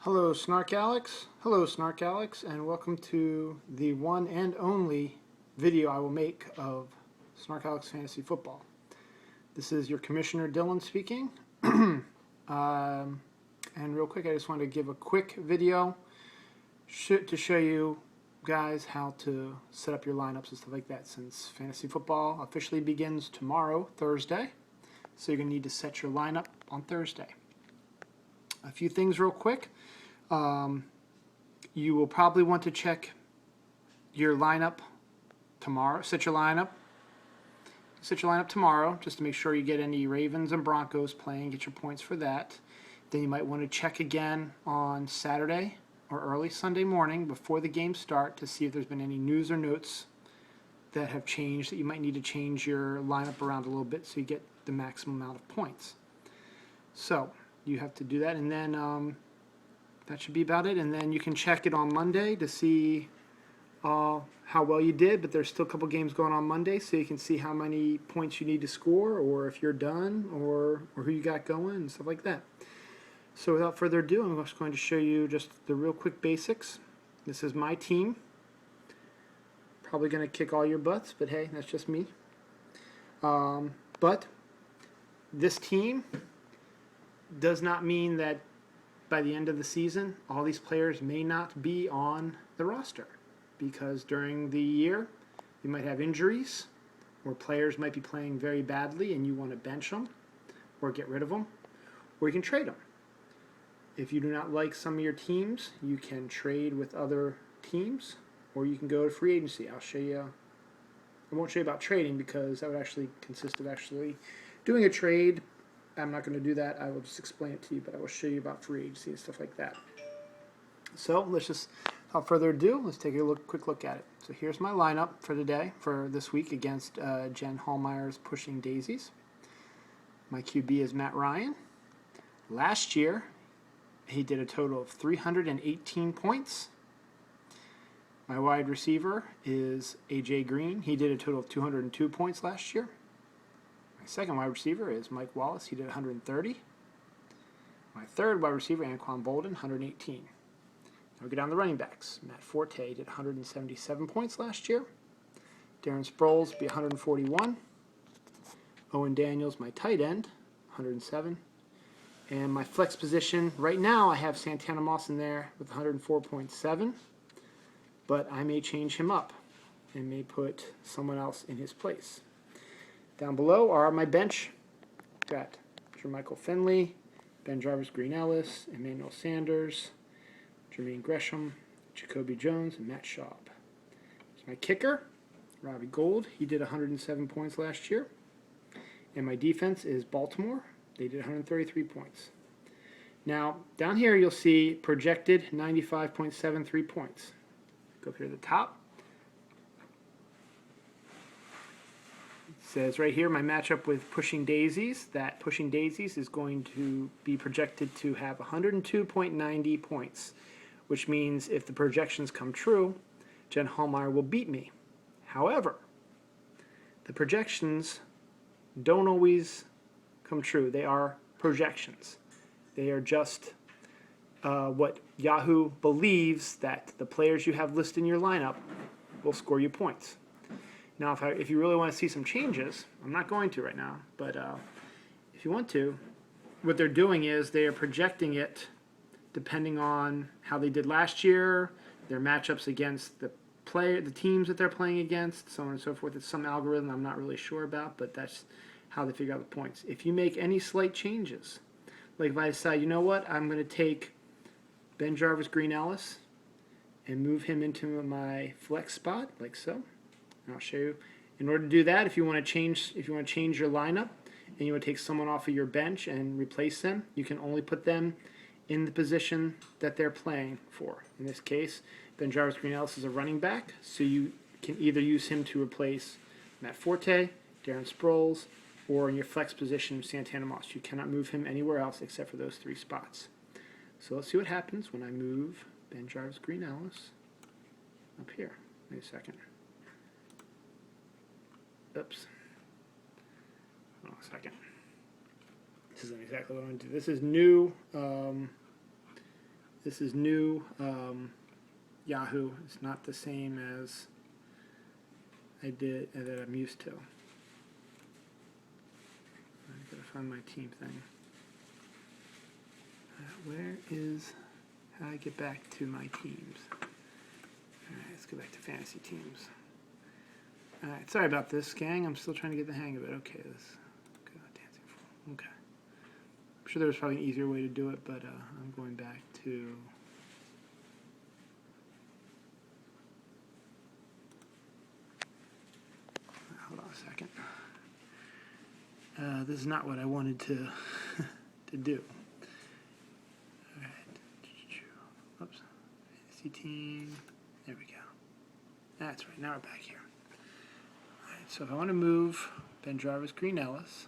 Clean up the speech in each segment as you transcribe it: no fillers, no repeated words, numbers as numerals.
Hello Snarkalecs, and welcome to the one and only video I will make of Snarkalecs Fantasy Football. This is your Commissioner Dylan speaking. And real quick, I just wanted to give a quick video to show you guys how to set up your lineups and stuff like that, since Fantasy Football officially begins tomorrow, Thursday. So you're going to need to set your lineup on Thursday. A few things real quick. You will probably want to check your lineup tomorrow. Set your lineup tomorrow just to make sure you get any Ravens and Broncos playing. Get your points for that. Then you might want to check again on Saturday or early Sunday morning before the game start to see if there's been any news or notes that have changed that you might need to change your lineup around a little bit so you get the maximum amount of points. So you have to do that, and then that should be about it. And then you can check it on Monday to see how well you did, but there's still a couple games going on Monday, so you can see how many points you need to score, or if you're done, or who you got going, and stuff like that. So without further ado, I'm just going to show you just the real quick basics. This is my team. Probably going to kick all your butts, but hey, that's just me. But this team does not mean that by the end of the season, all these players may not be on the roster, because during the year, you might have injuries, or players might be playing very badly and you want to bench them, or get rid of them, or you can trade them. If you do not like some of your teams, you can trade with other teams, or you can go to free agency. I'll show you. I won't show you about trading because that would actually consist of actually doing a trade. I'm not going to do that. I will just explain it to you, but I will show you about free agency and stuff like that. So let's just, without further ado, let's take a quick look at it. So here's my lineup for today, for this week against Jen Hallmeyer's Pushing Daisies. My QB is Matt Ryan. Last year, he did a total of 318 points. My wide receiver is A.J. Green. He did a total of 202 points last year. My second wide receiver is Mike Wallace. He did 130. My third wide receiver, Anquan Bolden, 118. Now we go down the running backs. Matt Forte did 177 points last year. Darren Sproles be 141. Owen Daniels, my tight end, 107. And my flex position, right now I have Santana Moss in there with 104.7. But I may change him up and may put someone else in his place. Down below are my bench. Got Jermichael Finley, Ben Jarvis, Green Ellis, Emmanuel Sanders, Jermaine Gresham, Jacoby Jones, and Matt Schaub. Here's my kicker, Robbie Gould. He did 107 points last year. And my defense is Baltimore. They did 133 points. Now, down here you'll see projected 95.73 points. Go up here to the top. Says right here my matchup with Pushing Daisies. That Pushing Daisies is going to be projected to have 102.90 points, which means if the projections come true, Jen Hallmeyer will beat me. However, the projections don't always come true. They are projections. They are just what Yahoo believes that the players you have listed in your lineup will score you points. Now, if you really want to see some changes, I'm not going to right now, but if you want to, what they're doing is they are projecting it depending on how they did last year, their matchups against the teams that they're playing against, so on and so forth. It's some algorithm I'm not really sure about, but that's how they figure out the points. If you make any slight changes, like if I decide, you know what, I'm going to take Ben Jarvis, Green Ellis and move him into my flex spot, like so. And I'll show you. In order to do that, if you want to change your lineup and you want to take someone off of your bench and replace them, you can only put them in the position that they're playing for. In this case, Ben Jarvis, Green Ellis is a running back, so you can either use him to replace Matt Forte, Darren Sproles, or in your flex position, Santana Moss. You cannot move him anywhere else except for those three spots. So let's see what happens when I move Ben Jarvis, Green Ellis up here. Wait a second. Oops. Hold on a second. This isn't exactly what I'm going to do. This is new This is new. Yahoo. It's not the same as that I'm used to. I gotta find my team thing. How do I get back to my teams? Alright, let's go back to fantasy teams. Alright, sorry about this, gang. I'm still trying to get the hang of it. Okay, let's go dancing fool. Okay. I'm sure there was probably an easier way to do it, but I'm going back to... Hold on a second. This is not what I wanted to to do. Alright. Oops. Fantasy team. There we go. That's right. Now we're back here. Alright, so if I want to move Ben Jarvis, Green Ellis.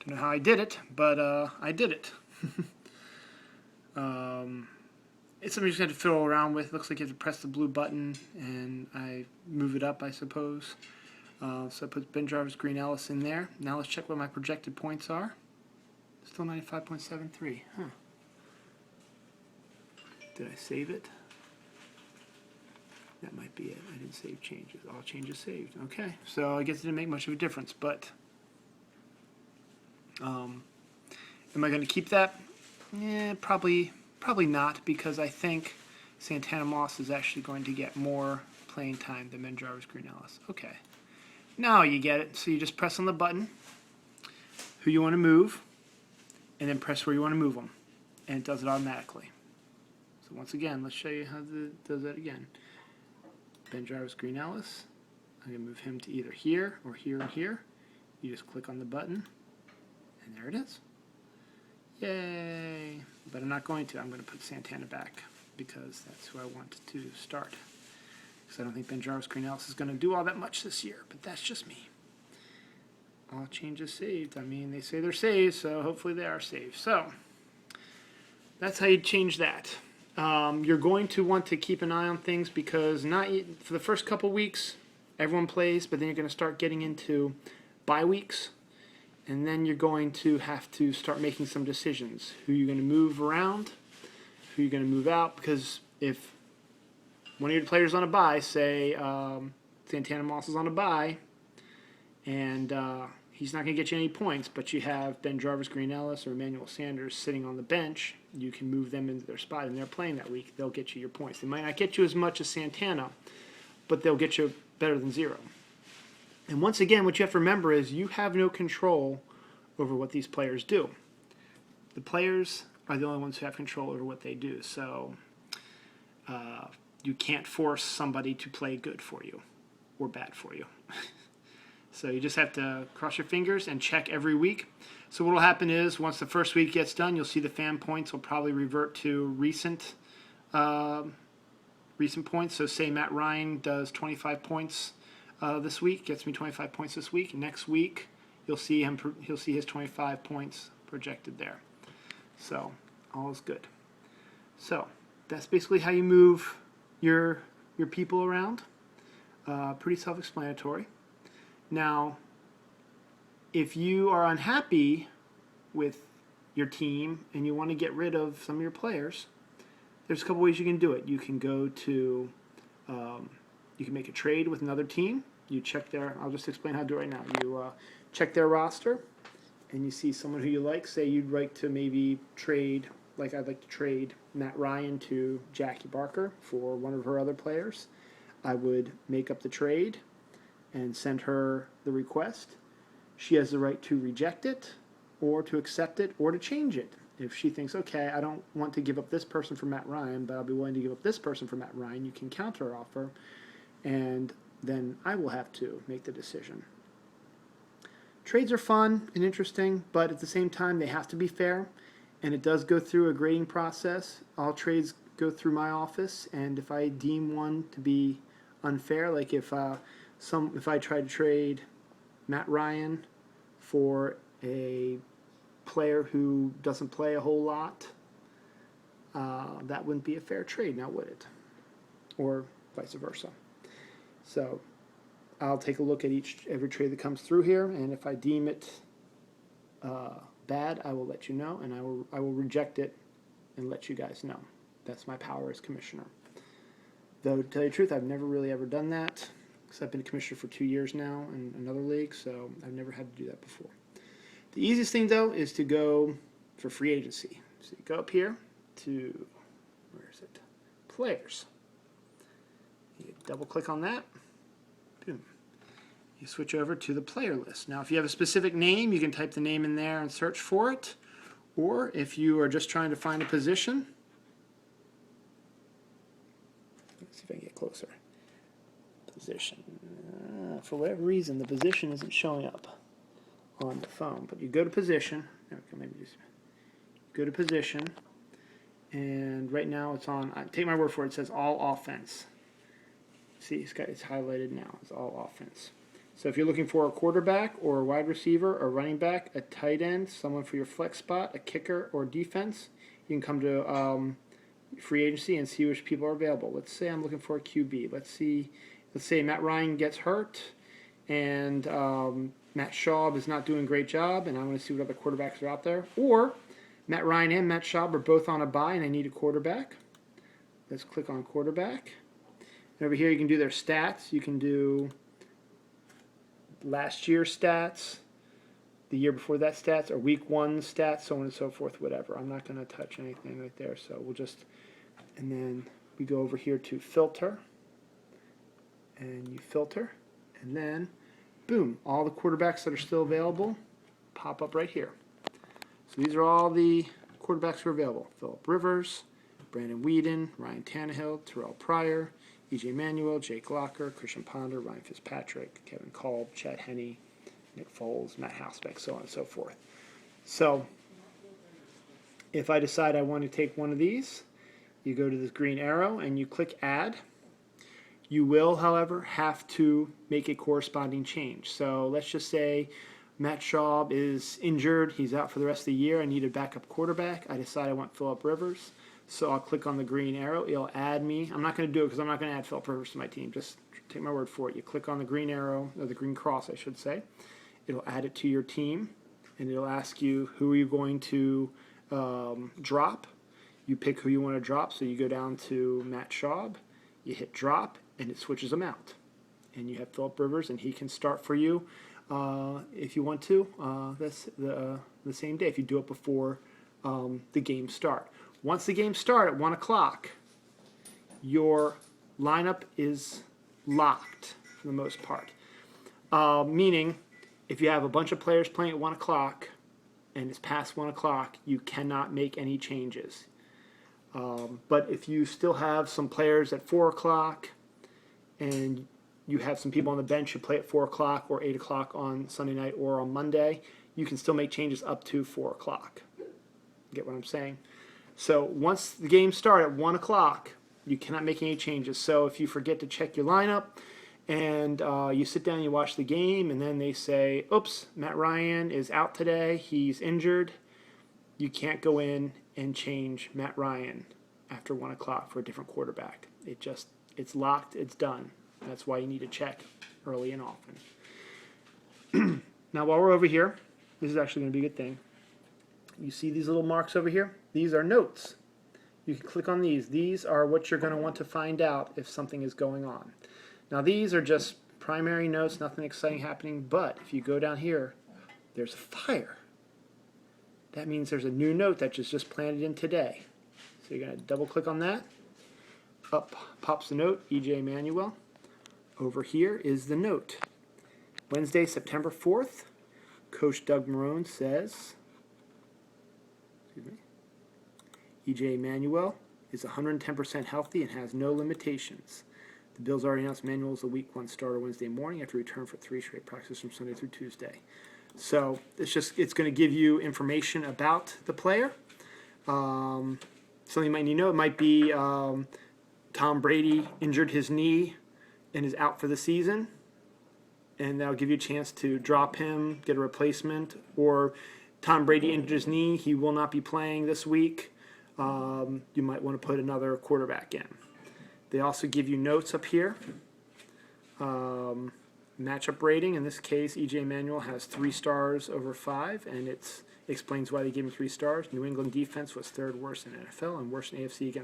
Don't know how I did it, but I did it. It's something you just have to fiddle around with. Looks like you have to press the blue button, and I move it up, I suppose. So I put Ben Jarvis, Green Ellis in there. Now let's check what my projected points are. Still 95.73. Huh. Did I save it? That might be it. I didn't save changes. All changes saved. Okay. So I guess it didn't make much of a difference, but am I going to keep that? Yeah, probably not, because I think Santana Moss is actually going to get more playing time than Ben Jarvis, Green Ellis. Okay. Now you get it. So you just press on the button who you want to move, and then press where you want to move them, and it does it automatically. So once again, let's show you how it does that again. Ben Jarvis, Green Ellis. I'm going to move him to either here or here and here. You just click on the button, and there it is. Yay! But I'm not going to. I'm going to put Santana back because that's who I want to start. Because I don't think Ben Jarvis, Green Ellis is going to do all that much this year, but that's just me. All changes saved. I mean, they say they're saved, so hopefully they are saved. So that's how you change that. You're going to want to keep an eye on things because for the first couple weeks, everyone plays, but then you're going to start getting into bye weeks, and then you're going to have to start making some decisions. Who you're going to move around, who you're going to move out, because if one of your players on a bye, say Santana Moss is on a bye, and he's not going to get you any points, but you have Ben Jarvis, Green Ellis, or Emmanuel Sanders sitting on the bench, you can move them into their spot, and they're playing that week. They'll get you your points. They might not get you as much as Santana, but they'll get you better than 0. And once again, what you have to remember is you have no control over what these players do. The players are the only ones who have control over what they do. So you can't force somebody to play good for you or bad for you. So you just have to cross your fingers and check every week. So what will happen is once the first week gets done, you'll see the fan points will probably revert to recent points. So say Matt Ryan does 25 points this week, gets me 25 points this week. Next week, you'll see he'll see his 25 points projected there. So all is good. So that's basically how you move your people around. Pretty self-explanatory. Now, if you are unhappy with your team and you want to get rid of some of your players, there's a couple ways you can do it. You can go to, you can make a trade with another team. You check I'll just explain how to do it right now. You check their roster and you see someone who you like. Say you'd like to maybe trade, like I'd like to trade Matt Ryan to Jackie Barker for one of her other players. I would make up the trade and send her the request. She has the right to reject it or to accept it or to change it. If she thinks, okay, I don't want to give up this person for Matt Ryan, but I'll be willing to give up this person for Matt Ryan, you can counter offer, and then I will have to make the decision. Trades are fun and interesting, but at the same time, they have to be fair, and it does go through a grading process. All trades go through my office, and if I deem one to be unfair, like if I try to trade Matt Ryan for a player who doesn't play a whole lot, that wouldn't be a fair trade, now would it? Or vice versa. So I'll take a look at every trade that comes through here, and if I deem it bad, I will let you know, and I will reject it and let you guys know. That's my power as commissioner. Though, to tell you the truth, I've never really ever done that, because I've been a commissioner for 2 years now in another league, so I've never had to do that before. The easiest thing, though, is to go for free agency. So you go up here to, where is it? Players. You double click on that. Boom. You switch over to the player list. Now, if you have a specific name, you can type the name in there and search for it. Or if you are just trying to find a position, let's see if I can get closer. Position. For whatever reason, the position isn't showing up on the phone. But you go to position. There we go. Maybe just go to position, and right now it's on. Take my word for it. It says all offense. See, it's highlighted now. It's all offense. So if you're looking for a quarterback or a wide receiver or running back, a tight end, someone for your flex spot, a kicker or defense, you can come to free agency and see which people are available. Let's say I'm looking for a QB. Let's say Matt Ryan gets hurt and Matt Schaub is not doing a great job, and I want to see what other quarterbacks are out there. Or Matt Ryan and Matt Schaub are both on a bye and I need a quarterback. Let's click on quarterback. And over here you can do their stats. You can do last year's stats, the year before that stats, or week 1 stats, so on and so forth, whatever. I'm not going to touch anything right there, so we'll just, and then we go over here to filter, and you filter, and then, boom, all the quarterbacks that are still available pop up right here. So these are all the quarterbacks who are available. Phillip Rivers, Brandon Weeden, Ryan Tannehill, Terrell Pryor, E.J. Manuel, Jake Locker, Christian Ponder, Ryan Fitzpatrick, Kevin Kolb, Chad Henne, Nick Foles, Matt Housebeck, so on and so forth. So if I decide I want to take one of these, you go to this green arrow and you click Add. You will, however, have to make a corresponding change. So let's just say Matt Schaub is injured. He's out for the rest of the year. I need a backup quarterback. I decide I want Phillip Rivers. So I'll click on the green arrow. It'll add me. I'm not going to do it because I'm not going to add Phillip Rivers to my team. Just take my word for it. You click on the green arrow, or the green cross, I should say. It'll add it to your team, and it'll ask you who are you going to drop. You pick who you want to drop. So you go down to Matt Schaub. You hit drop, and it switches them out. And you have Phillip Rivers, and he can start for you if you want to. That's the same day if you do it before the game start. Once the games start at 1 o'clock, your lineup is locked for the most part. Meaning, if you have a bunch of players playing at 1 o'clock and it's past 1 o'clock, you cannot make any changes. But if you still have some players at 4 o'clock and you have some people on the bench who play at 4 o'clock or 8 o'clock on Sunday night or on Monday, you can still make changes up to 4 o'clock. Get what I'm saying? So once the games start at 1 o'clock, you cannot make any changes. So if you forget to check your lineup and you sit down and you watch the game and then they say, oops, Matt Ryan is out today, he's injured, you can't go in and change Matt Ryan after 1 o'clock for a different quarterback. It's locked, it's done. That's why you need to check early and often. Now while we're over here, this is actually going to be a good thing. You see these little marks over here? These are notes. You can click on these. These are what you're going to want to find out if something is going on. Now these are just primary notes, nothing exciting happening, but if you go down here, there's a fire. That means there's a new note that just planted in today. So you're going to double click on that. Up pops the note, E.J. Manuel. Over here is the note. Wednesday, September 4th, Coach Doug Marrone says, E.J. Manuel is 110% healthy and has no limitations. The Bills already announced Manuel is a Week 1 starter Wednesday morning after return for 3 straight practices from Sunday through Tuesday. So it's going to give you information about the player. Something you might need to know. It might be Tom Brady injured his knee and is out for the season, and that'll give you a chance to drop him, get a replacement, or Tom Brady injured his knee, he will not be playing this week. you might want to put another quarterback in. They also give you notes up here. Matchup rating. In this case, E.J. Manuel has 3 stars over 5, and it explains why they gave him 3 stars. New England defense was 3rd worst in NFL and worst in AFC against